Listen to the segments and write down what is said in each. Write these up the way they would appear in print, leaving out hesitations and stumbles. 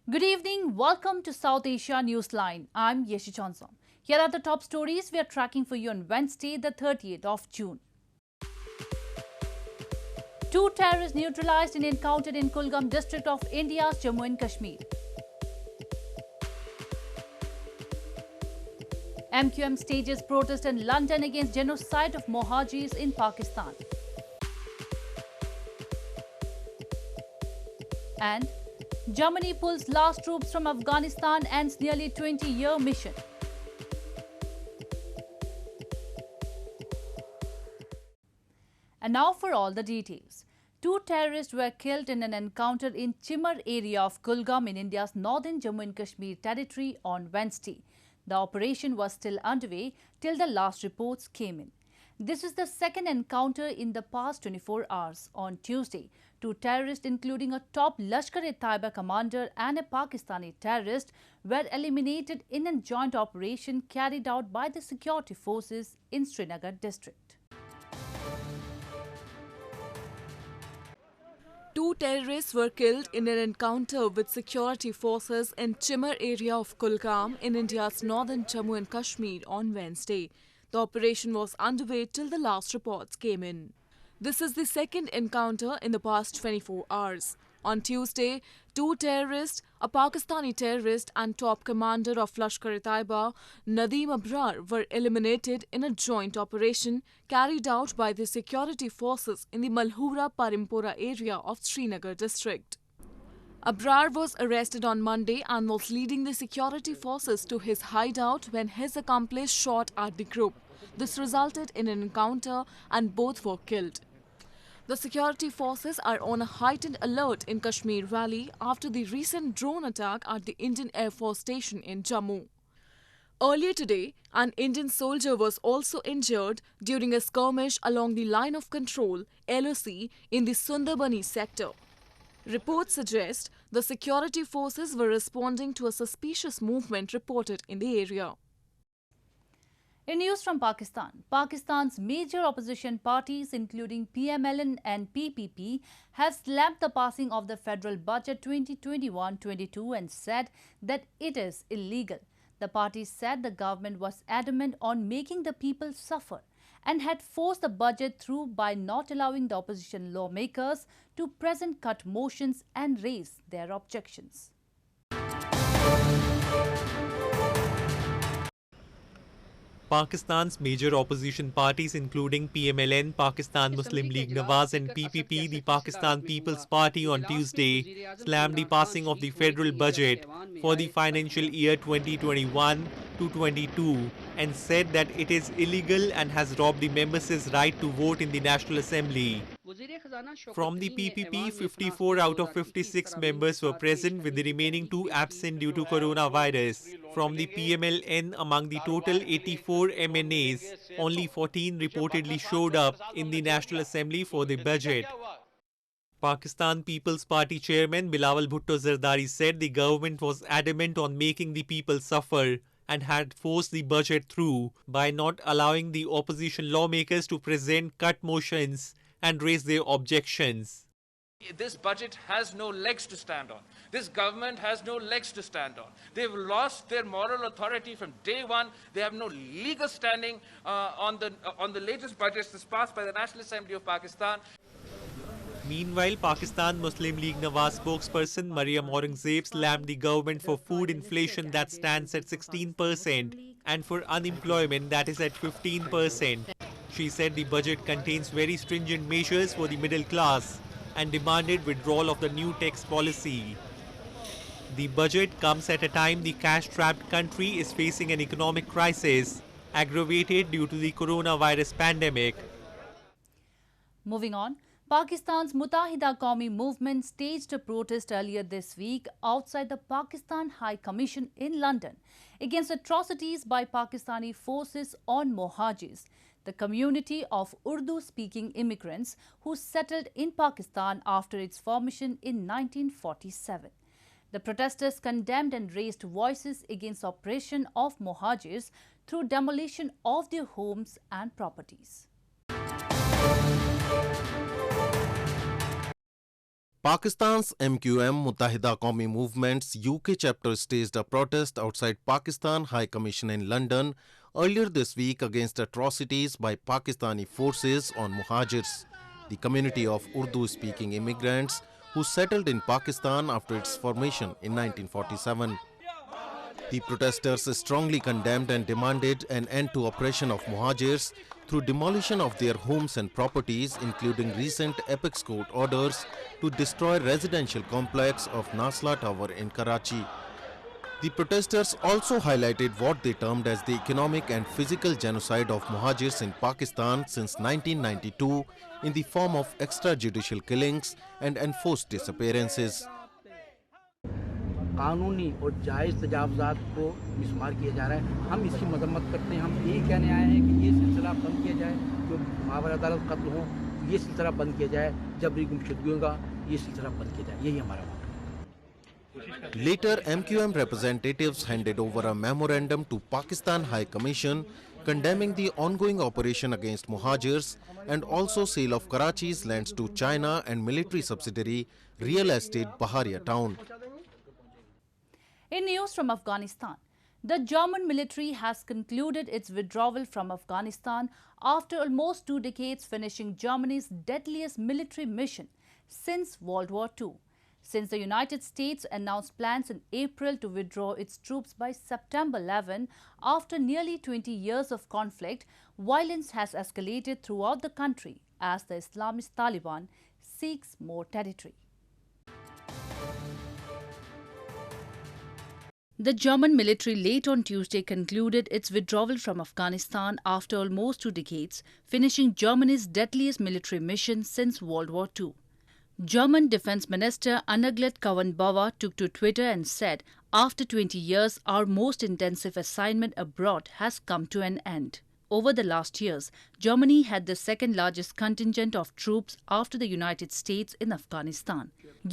Good evening. Welcome to South Asia Newsline. I'm Yeshi Johnson. Here are the top stories we are tracking for you on Wednesday, the 30th of June. Two terrorists neutralized in encounter in Kulgam district of India's Jammu and Kashmir. MQM stages protest in London against genocide of Mohajis in Pakistan. And Germany pulls last troops from Afghanistan, ends nearly 20-year mission. And now for all the details. Two terrorists were killed in an encounter in Chimar area of Kulgam in India's northern Jammu and Kashmir territory on Wednesday. The operation was still underway till the last reports came in. This is the second encounter in the past 24 hours. On Tuesday, two terrorists, including a top Lashkar-e-Taiba commander and a Pakistani terrorist, were eliminated in a joint operation carried out by the security forces in Srinagar district. Two terrorists were killed in an encounter with security forces in Chimar area of Kulgam in India's northern Jammu and Kashmir on Wednesday. The operation was underway till the last reports came in. This is the second encounter in the past 24 hours. On Tuesday, two terrorists, a Pakistani terrorist and top commander of Lashkar-e-Taiba, Nadeem Abrar, were eliminated in a joint operation carried out by the security forces in the Malhura-Parimpora area of Srinagar district. Abrar was arrested on Monday and was leading the security forces to his hideout when his accomplice shot at the group. This resulted in an encounter and both were killed. The security forces are on a heightened alert in Kashmir Valley after the recent drone attack at the Indian Air Force Station in Jammu. Earlier today, an Indian soldier was also injured during a skirmish along the line of control (LOC) in the Sundarbani sector. Reports suggest the security forces were responding to a suspicious movement reported in the area. In news from Pakistan, Pakistan's major opposition parties including PMLN and PPP have slammed the passing of the federal budget 2021-22 and said that it is illegal. The parties said the government was adamant on making the people suffer and had forced the budget through by not allowing the opposition lawmakers to present cut motions and raise their objections. Pakistan's major opposition parties including PMLN, Pakistan Muslim League Nawaz and PPP, the Pakistan People's Party on Tuesday, slammed the passing of the federal budget for the financial year 2021-22 and said that it is illegal and has robbed the members' right to vote in the National Assembly. From the PPP, 54 out of 56 members were present, with the remaining 2 absent due to coronavirus. From the PMLN, among the total 84 MNAs, only 14 reportedly showed up in the National Assembly for the budget. Pakistan People's Party chairman Bilawal Bhutto Zardari said the government was adamant on making the people suffer and had forced the budget through by not allowing the opposition lawmakers to present cut motions and raise their objections. This budget has no legs to stand on. This government has no legs to stand on. They've lost their moral authority from day one. They have no legal standing on the latest budgets that's passed by the National Assembly of Pakistan. Meanwhile, Pakistan Muslim League Nawaz spokesperson Maryam Aurangzeb slammed the government for food inflation that stands at 16% and for unemployment that is at 15%. She said the budget contains very stringent measures for the middle class and demanded withdrawal of the new tax policy. The budget comes at a time the cash-strapped country is facing an economic crisis aggravated due to the coronavirus pandemic. Moving on, Pakistan's Muttahida Qawmi movement staged a protest earlier this week outside the Pakistan High Commission in London against atrocities by Pakistani forces on Mohajis, the community of Urdu-speaking immigrants who settled in Pakistan after its formation in 1947. The protesters condemned and raised voices against oppression of Mohajirs through demolition of their homes and properties. Pakistan's MQM Muttahida Qawmi Movement's UK chapter staged a protest outside Pakistan High Commission in London earlier this week against atrocities by Pakistani forces on Muhajirs, the community of Urdu-speaking immigrants who settled in Pakistan after its formation in 1947. The protesters strongly condemned and demanded an end to oppression of Muhajirs through demolition of their homes and properties, including recent apex court orders to destroy residential complex of Nasla Tower in Karachi. The protesters also highlighted what they termed as the economic and physical genocide of Muhajirs in Pakistan since 1992 in the form of extrajudicial killings and enforced disappearances. कानूनी और जायज़ तजावज़ात को मिसमार किया जा रहा है। हम इसकी मजम्मत करते हैं। हम यही कहने आए हैं कि ये सिलसिला बंद किया जाए, जो मावरा अदालत कत्ल हो ये सिलसिला बंद किया जाए, जबरी गुमशुदगियों का ये सिलसिला बंद किया जाए, यही हमारा मौका है। Later, MQM representatives handed over a memorandum to Pakistan High Commission condemning the ongoing operation against Muhajirs and also sale of Karachi's lands to China and military subsidiary Real Estate Baharia Town. In news from Afghanistan, the German military has concluded its withdrawal from Afghanistan after almost 2 decades, finishing Germany's deadliest military mission since World War II. Since the United States announced plans in April to withdraw its troops by September 11, after nearly 20 years of conflict, violence has escalated throughout the country as the Islamist Taliban seeks more territory. The German military late on Tuesday concluded its withdrawal from Afghanistan after almost 2 decades, finishing Germany's deadliest military mission since World War II. German Defense Minister Annegret Kramp-Karrenbauer took to Twitter and said, "After 20 years, our most intensive assignment abroad has come to an end." Over the last years, Germany had the second largest contingent of troops after the United States in Afghanistan.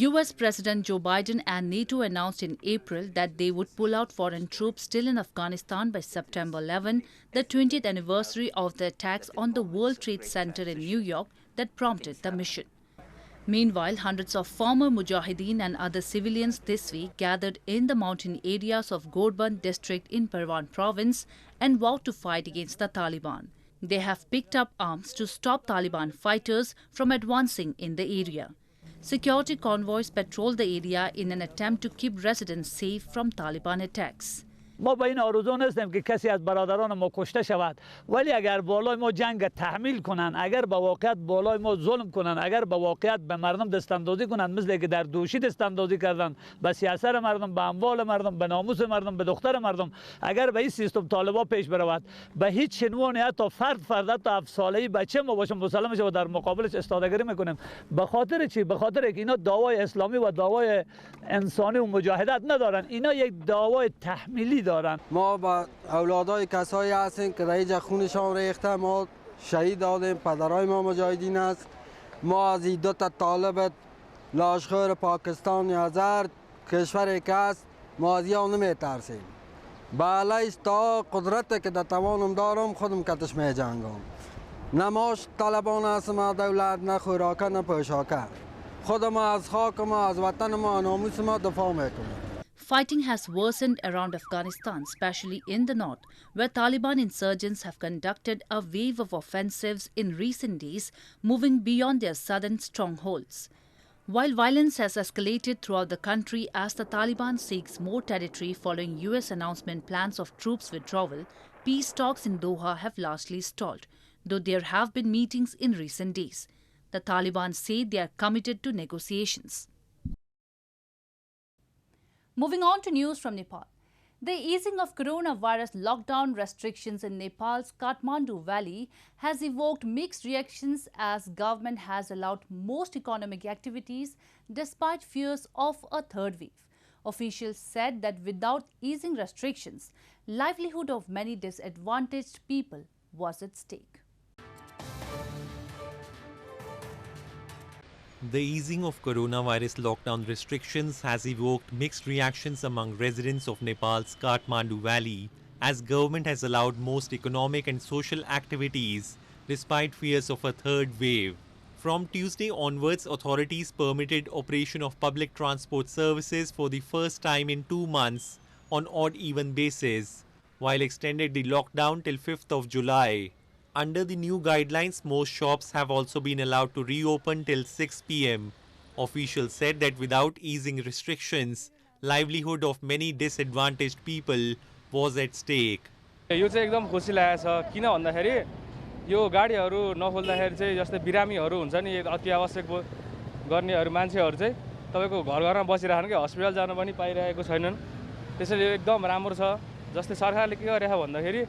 US President Joe Biden and NATO announced in April that they would pull out foreign troops still in Afghanistan by September 11, the 20th anniversary of the attacks on the World Trade Center in New York that prompted the mission. Meanwhile, hundreds of former Mujahideen and other civilians this week gathered in the mountain areas of Gorband district in Parwan province and vowed to fight against the Taliban. They have picked up arms to stop Taliban fighters from advancing in the area. Security convoys patrolled the area in an attempt to keep residents safe from Taliban attacks. ما به این آرزو نیستیم که کسی از برادران ما کشته شود، ولی اگر بالای ما جنگ تحمیل کنن، اگر به واقعیت بالای ما ظلم کنن، اگر به واقعیت به مردم دستاندازی کنن مثل که در دوشی دستاندازی کردن به سیاست مردم، به اموال مردم، به ناموس مردم، به دختر مردم، اگر به این سیستم طالبان پیش برود، به هیچ عنوان حتی فرد حتی 7 ساله‌ای بچه ما باشه مسلم میشه و در مقابلش استادگری میکنیم. به خاطر چی؟ به خاطر که اینا دعوای اسلامی و دعوای انسانی و مجاهدت ندارن، اینا یک دعوای تحمیلی دارن. ما با اولادای کسایی هستیم که رایج خونشان ریخته، ما شهید دادیم، پدرای ما مجاهدین است. ما از این 2 تا طالب لاشخور پاکستان یا زرد کشوری که است ما از یا نمیترسیم. بالاش تا قدرت که در توانم دارم خودم کتش می جنگم. نماش طالبان است ما دولت، نه خوراکه نه پوشاکه. خود ما از خاک ما، از وطن ما، ناموس ما دفاع میکنیم. Fighting has worsened around Afghanistan, especially in the north, where Taliban insurgents have conducted a wave of offensives in recent days, moving beyond their southern strongholds. While violence has escalated throughout the country as the Taliban seeks more territory following US announcement plans of troops withdrawal, peace talks in Doha have largely stalled, though there have been meetings in recent days. The Taliban say they are committed to negotiations. Moving on to news from Nepal. The easing of coronavirus lockdown restrictions in Nepal's Kathmandu Valley has evoked mixed reactions as government has allowed most economic activities despite fears of a third wave. Officials said that without easing restrictions, livelihood of many disadvantaged people was at stake. The easing of coronavirus lockdown restrictions has evoked mixed reactions among residents of Nepal's Kathmandu Valley, as government has allowed most economic and social activities despite fears of a third wave. From Tuesday onwards, authorities permitted operation of public transport services for the first time in 2 months on odd-even basis, while extended the lockdown till 5th of July. Under the new guidelines, most shops have also been allowed to reopen till 6 p.m. Officials said that without easing restrictions, livelihood of many disadvantaged people was at stake. यो चाहिँ एकदम खुसी लागेको छ किन भन्दाखेरि यो गाडीहरू नखोल्दाखेरि चाहिँ जस्तै बिरामीहरू हुन्छ नि अति आवश्यक गर्नेहरू मान्छेहरू चाहिँ तपाईको घर-घरमा बसिराछन् के हस्पिटल जान पनि पाइरहेको छैनन् त्यसैले एकदम राम्रो छ जस्तै सरकारले के गरेछ भन्दाखेरि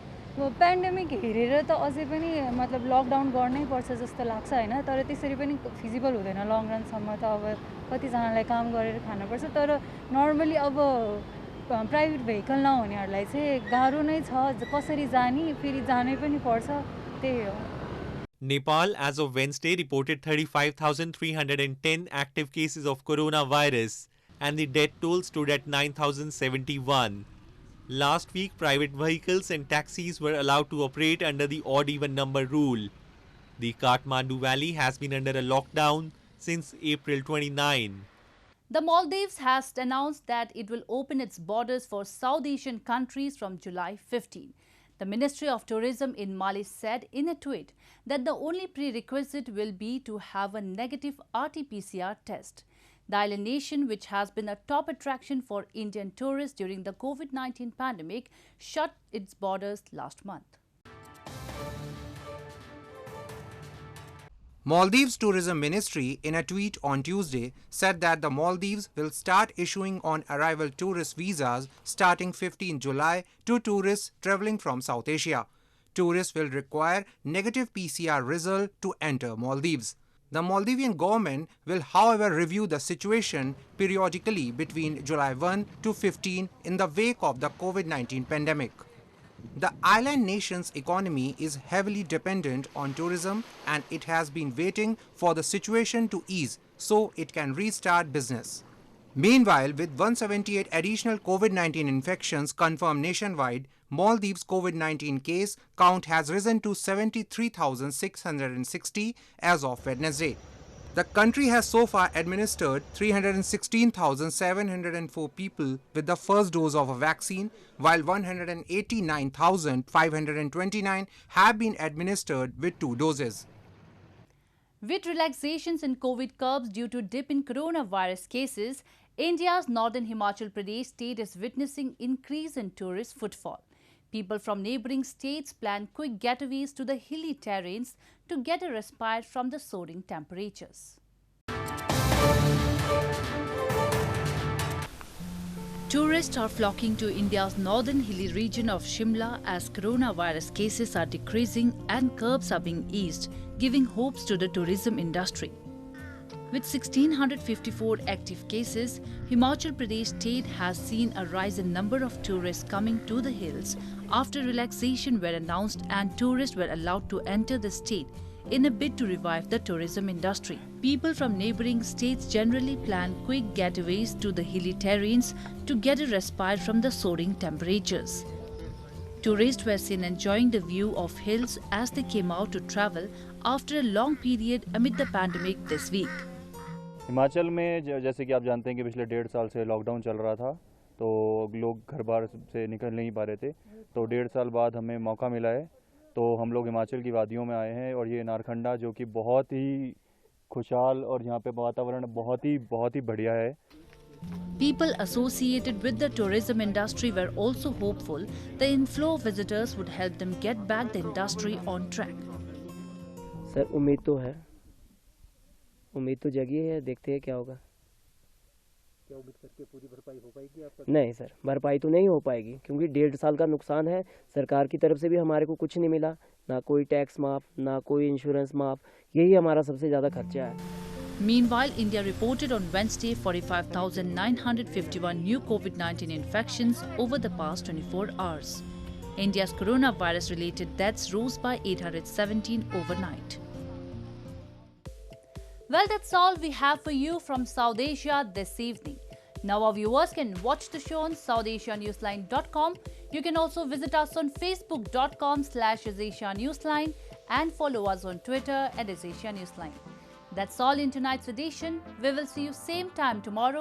पेन्डेमिक हेरेर त अझै पनि मतलब लकडाउन गर्नै पर्छ जस्तो लाग्छ हैन तर त्यसरी पनि फिजिबल हुँदैन लङ रन सम्म त अब कति जनालाई काम गरेर खानुपर्छ तर नर्मली अब प्राइभेट भेहिकल नहुनेहरुलाई चाहिँ गाह्रो नै छ कसरी जानी फेरि जानै पनि पर्छ त्यही हो Nepal, as of Wednesday, reported 35,310 active cases of coronavirus and the death toll stood at 9,071. Last week, private vehicles and taxis were allowed to operate under the odd-even number rule. The Kathmandu Valley has been under a lockdown since April 29. The Maldives has announced that it will open its borders for South Asian countries from July 15. The Ministry of Tourism in Mali said in a tweet that the only prerequisite will be to have a negative RT-PCR test. The island nation, which has been a top attraction for Indian tourists during the COVID-19 pandemic, shut its borders last month. Maldives Tourism Ministry in a tweet on Tuesday said that the Maldives will start issuing on-arrival tourist visas starting 15 July to tourists travelling from South Asia. Tourists will require negative PCR result to enter Maldives. The Maldivian government will, however, review the situation periodically between July 1 to 15 in the wake of the COVID-19 pandemic. The island nation's economy is heavily dependent on tourism and it has been waiting for the situation to ease so it can restart business. Meanwhile, with 178 additional COVID-19 infections confirmed nationwide, Maldives' COVID-19 case count has risen to 73,660 as of Wednesday. The country has so far administered 316,704 people with the first dose of a vaccine, while 189,529 have been administered with 2 doses. With relaxations in COVID curbs due to dip in coronavirus cases, India's northern Himachal Pradesh state is witnessing increase in tourist footfall. People from neighbouring states plan quick getaways to the hilly terrains to get a respite from the soaring temperatures. Tourists are flocking to India's northern hilly region of Shimla as coronavirus cases are decreasing and curbs are being eased, giving hopes to the tourism industry. With 1,654 active cases, Himachal Pradesh state has seen a rise in number of tourists coming to the hills after relaxation were announced and tourists were allowed to enter the state in a bid to revive the tourism industry. People from neighbouring states generally plan quick getaways to the hilly terrains to get a respite from the soaring temperatures. Tourists were seen enjoying the view of hills as they came out to travel after a long period amid the pandemic this week. Himachal में जैसे कि आप जानते हैं कि पिछले 1.5 साल से लॉकडाउन चल रहा था तो लोग घर बाहर से निकल नहीं पा रहे थे तो 1.5 साल बाद हमें मौका मिला है तो हम लोग हिमाचल की वादियों में आए हैं और ये नारखंडा जो कि बहुत ही खुशहाल और यहाँ पे वातावरण बहुत ही बढ़िया है. People associated with the tourism industry were also hopeful the inflow of visitors would help them get back the industry on track. Sir उम्मीद तो जगी है देखते हैं क्या होगा. क्या उम्मीद करके पूरी भरपाई हो पाएगी आपका? नहीं सर भरपाई तो नहीं हो पाएगी क्योंकि 1.5 साल का नुकसान है. सरकार की तरफ से भी हमारे को कुछ नहीं मिला, ना कोई टैक्स माफ ना कोई इंश्योरेंस माफ. यही हमारा सबसे ज़्यादा खर्चा है. Meanwhile, India reported on Wednesday 45,951 new COVID-19 infections over the past 24 hours. India's coronavirus-related deaths rose by 817 overnight. Well, that's all we have for you from South Asia this evening. Now our viewers can watch the show on SouthAsiaNewsline.com. You can also visit us on Facebook.com/AsAsiaNewsline and follow us on Twitter @AsAsiaNewsline. That's all in tonight's edition. We will see you same time tomorrow.